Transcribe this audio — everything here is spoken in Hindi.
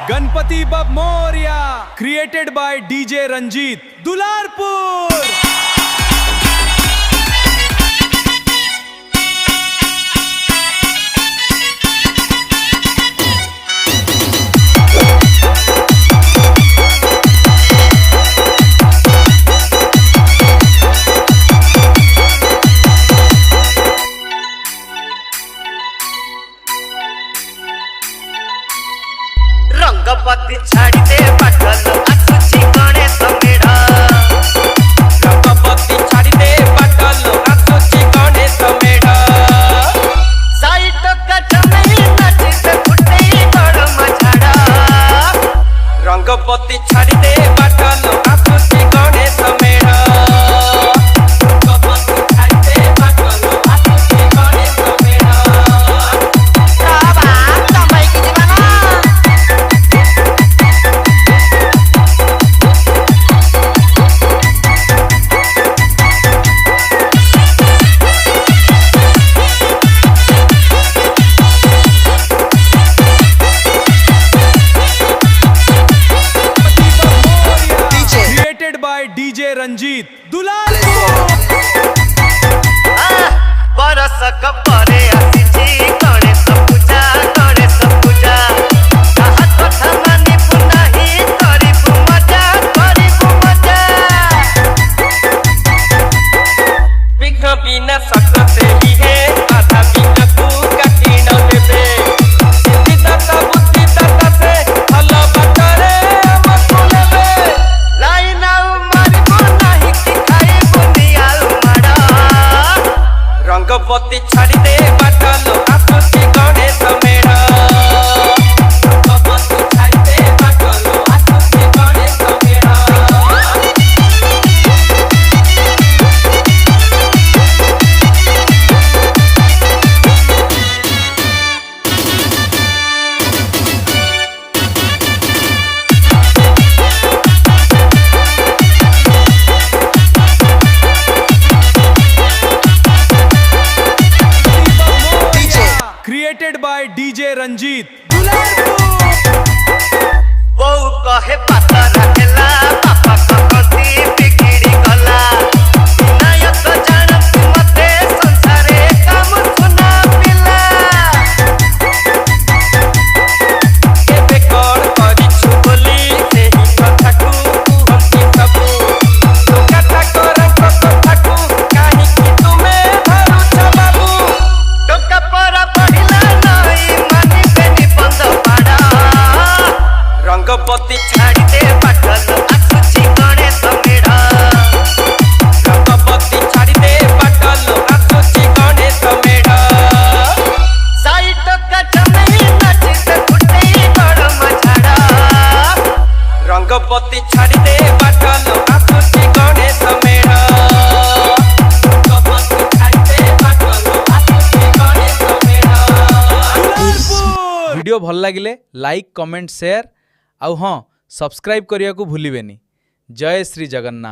Ganpati Bappa Morya created by DJ Ranjeet Dularpur. रंगपति छाड़ी दे पाटल आसुची गणेश मेढ़। रंगपति छाड़ी दे पाटल आसुची गणेश मेढ़। साइट का जमी नाची से फुटे बड़ मझाड़ा। रंगपति छाड़ी दे पाटल आसुची गणेश मेढ़। रंगपति छाड़ी दे पाटल आसुची गणेश मेढ़। बाबा समय की जीवना डीजे रंजीत दुलारपुर। बरस कपरे आसीची गणेश पूजा गणेश पूजा। हाथ कथा मानी पुनाही करिबु मजा करिबु मजा। विघ्न बिना सकते ही है आधा बिना तू काटी न देबे। सिद्धिदाता बुद्धिदाता से हल बाटरे हमको लेबे। लाइन रंगपति छाड़ी दे पाटल आसुची गणेश मेढ़। रंगपति छाड़ी दे पाटल आसुची Ganesh Medh. Created by DJ Ranjeet Dularpur. वो कहे पाता रहेला पापा कहती बिगड़ी गला। विनायक जानत मते संसारे काम सुना पिला। केबे कौन करिछु बोली एही कथाकू कुहंती सबू। तू कथा करंक कथाकू काहिकी तुमे धरुछ बाबू। टोका पर बढ़िला नहीं मानी बेनी बंद पाड़ा। रंगपति छाड़ी दे पाटल आसुची गणेश मेढ़। रंगपति छाड़ी दे पाटल आसुची गणेश मेढ़। साइट का जमी नाची से फुटे बड़ मझाड़ा। रंगपति छाड़ी दे पाटल आसुची गणेश मेढ़। रंगपति छाड़ी दे पाटल आसुची गणेश मेढ़। वीडियो भल लगिले लाइक कमेंट शेयर आउ हाँ सब्सक्राइब करिया को भूलिबेनी। जय श्री जगन्नाथ।